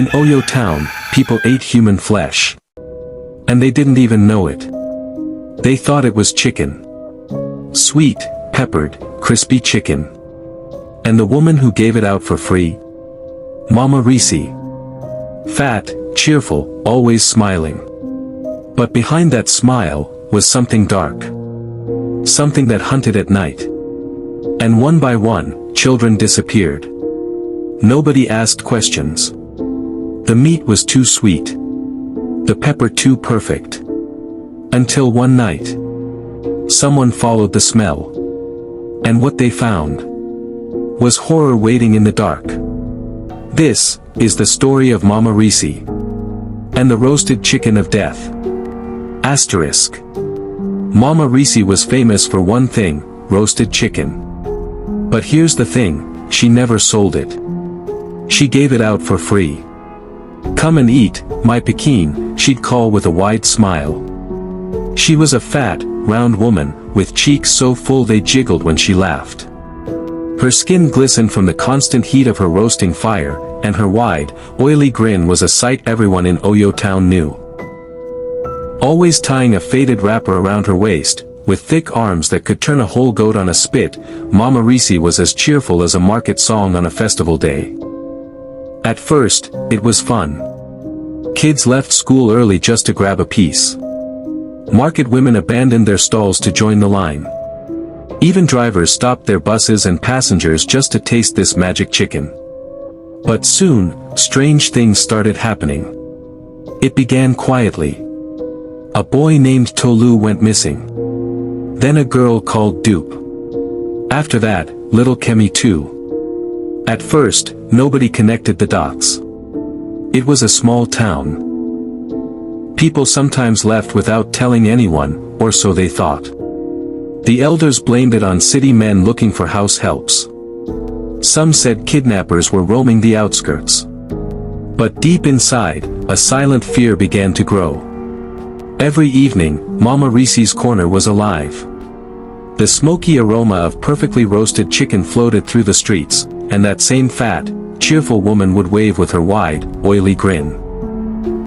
In Oyo Town, people ate human flesh. And they didn't even know it. They thought it was chicken. Sweet, peppered, crispy chicken. And the woman who gave it out for free? Mama Risi. Fat, cheerful, always smiling. But behind that smile, was something dark. Something that hunted at night. And one by one, children disappeared. Nobody asked questions. The meat was too sweet. The pepper too perfect. Until one night. Someone followed the smell. And what they found was horror waiting in the dark. This is the story of Mama Risi and the roasted chicken of death. Asterisk. Mama Risi was famous for one thing, roasted chicken. But here's the thing, she never sold it. She gave it out for free. Come and eat, my Pekin, she'd call with a wide smile. She was a fat, round woman, with cheeks so full they jiggled when she laughed. Her skin glistened from the constant heat of her roasting fire, and her wide, oily grin was a sight everyone in Oyo Town knew. Always tying a faded wrapper around her waist, with thick arms that could turn a whole goat on a spit, Mama Risi was as cheerful as a market song on a festival day. At first, it was fun. Kids left school early just to grab a piece. Market women abandoned their stalls to join the line. Even drivers stopped their buses and passengers just to taste this magic chicken. But soon, strange things started happening. It began quietly. A boy named Tolu went missing. Then a girl called Dupe. After that, little Kemi too. At first, nobody connected the dots. It was a small town. People sometimes left without telling anyone, or so they thought. The elders blamed it on city men looking for house helps. Some said kidnappers were roaming the outskirts. But deep inside, a silent fear began to grow. Every evening, Mama Risi's corner was alive. The smoky aroma of perfectly roasted chicken floated through the streets, and that same fat, cheerful woman would wave with her wide, oily grin.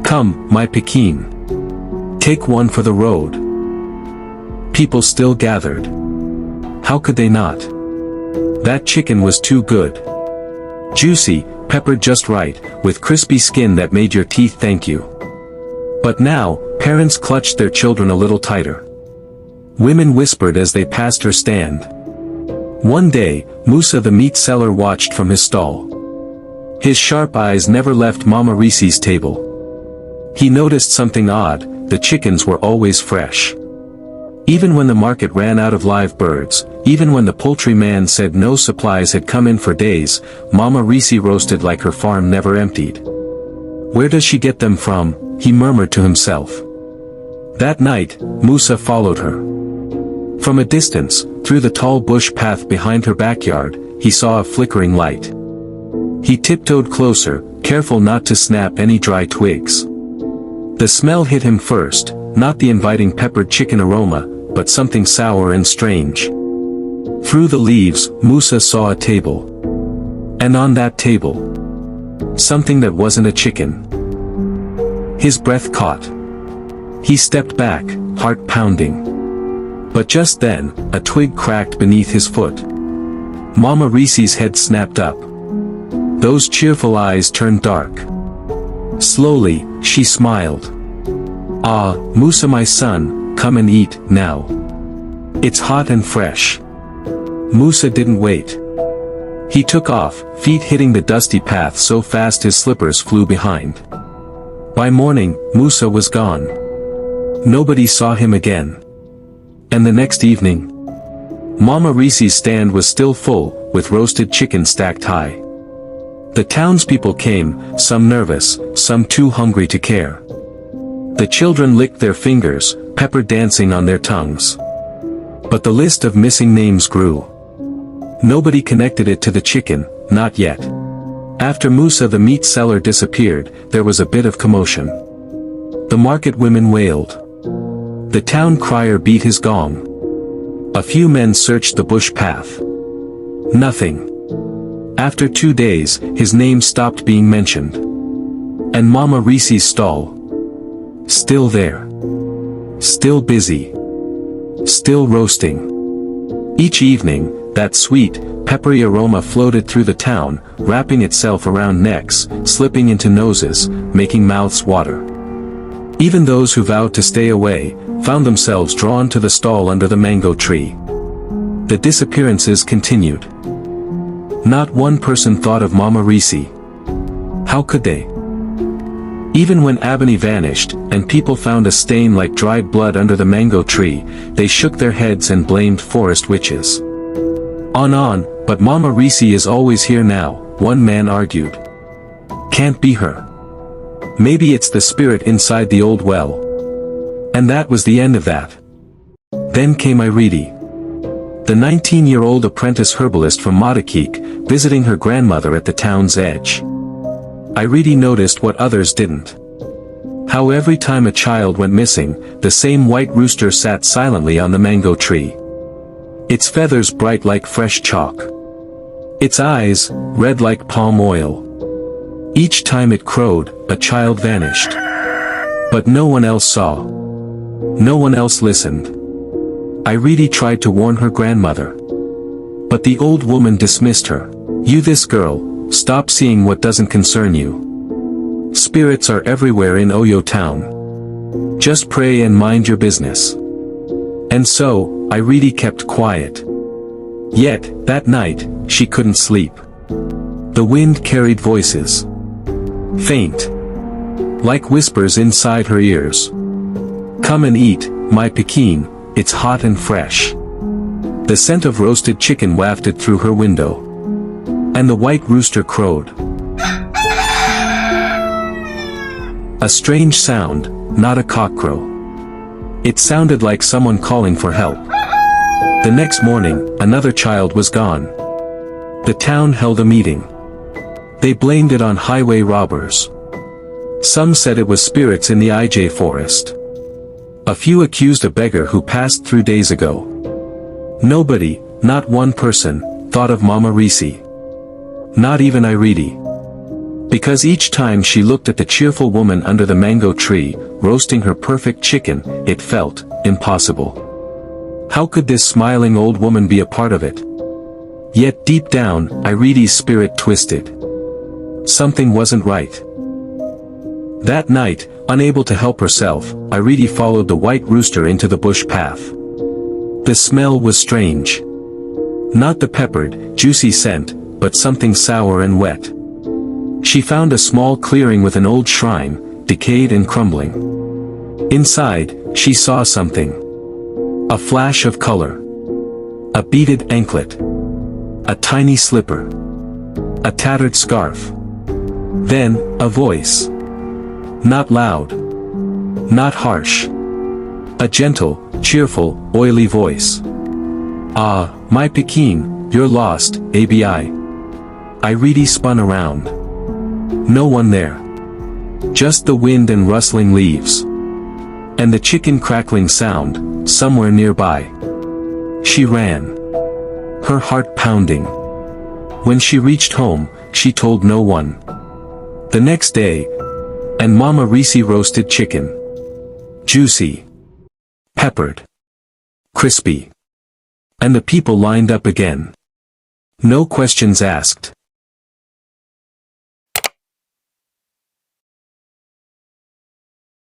Come, my Pekin. Take one for the road. People still gathered. How could they not? That chicken was too good. Juicy, peppered just right, with crispy skin that made your teeth thank you. But now, parents clutched their children a little tighter. Women whispered as they passed her stand. One day, Musa the meat seller watched from his stall. His sharp eyes never left Mama Risi's table. He noticed something odd, the chickens were always fresh. Even when the market ran out of live birds, even when the poultry man said no supplies had come in for days, Mama Risi roasted like her farm never emptied. Where does she get them from? He murmured to himself. That night, Musa followed her. From a distance, through the tall bush path behind her backyard, he saw a flickering light. He tiptoed closer, careful not to snap any dry twigs. The smell hit him first, not the inviting peppered chicken aroma, but something sour and strange. Through the leaves, Musa saw a table. And on that table, something that wasn't a chicken. His breath caught. He stepped back, heart pounding. But just then, a twig cracked beneath his foot. Mama Risi's head snapped up. Those cheerful eyes turned dark. Slowly, she smiled. Ah, Musa my son, come and eat, now. It's hot and fresh. Musa didn't wait. He took off, feet hitting the dusty path so fast his slippers flew behind. By morning, Musa was gone. Nobody saw him again. And the next evening, Mama Risi's stand was still full, with roasted chicken stacked high. The townspeople came, some nervous, some too hungry to care. The children licked their fingers, pepper dancing on their tongues. But the list of missing names grew. Nobody connected it to the chicken, not yet. After Musa the meat seller disappeared, there was a bit of commotion. The market women wailed. The town crier beat his gong. A few men searched the bush path. Nothing. After 2 days, his name stopped being mentioned. And Mama Risi's stall. Still there. Still busy. Still roasting. Each evening, that sweet, peppery aroma floated through the town, wrapping itself around necks, slipping into noses, making mouths water. Even those who vowed to stay away, found themselves drawn to the stall under the mango tree. The disappearances continued. Not one person thought of Mama Risi. How could they? Even when Abani vanished, and people found a stain like dried blood under the mango tree, they shook their heads and blamed forest witches. On, but Mama Risi is always here now, one man argued. Can't be her. Maybe it's the spirit inside the old well. And that was the end of that. Then came Irei, the 19-year-old apprentice herbalist from Madakik, visiting her grandmother at the town's edge. Irei noticed what others didn't. How every time a child went missing, the same white rooster sat silently on the mango tree. Its feathers bright like fresh chalk. Its eyes, red like palm oil. Each time it crowed, a child vanished. But no one else saw. No one else listened. Irei tried to warn her grandmother. But the old woman dismissed her. You this girl, stop seeing what doesn't concern you. Spirits are everywhere in Oyo Town. Just pray and mind your business. And so, Irei kept quiet. Yet, that night, she couldn't sleep. The wind carried voices. Faint. Like whispers inside her ears. Come and eat, my Pekin, it's hot and fresh. The scent of roasted chicken wafted through her window. And the white rooster crowed. A strange sound, not a cockcrow. It sounded like someone calling for help. The next morning, another child was gone. The town held a meeting. They blamed it on highway robbers. Some said it was spirits in the IJ forest. A few accused a beggar who passed through days ago. Nobody, not one person, thought of Mama Risi. Not even Irei. Because each time she looked at the cheerful woman under the mango tree, roasting her perfect chicken, it felt impossible. How could this smiling old woman be a part of it? Yet deep down, Irei's spirit twisted. Something wasn't right. That night, unable to help herself, Irei followed the white rooster into the bush path. The smell was strange. Not the peppered, juicy scent, but something sour and wet. She found a small clearing with an old shrine, decayed and crumbling. Inside, she saw something. A flash of color. A beaded anklet. A tiny slipper. A tattered scarf. Then, a voice. Not loud. Not harsh. A gentle, cheerful, oily voice. Ah, my Pekin, you're lost, ABI. Irei spun around. No one there. Just the wind and rustling leaves. And the chicken crackling sound, somewhere nearby. She ran. Her heart pounding. When she reached home, she told no one. The next day, and Mama Risi roasted chicken. Juicy. Peppered. Crispy. And the people lined up again. No questions asked.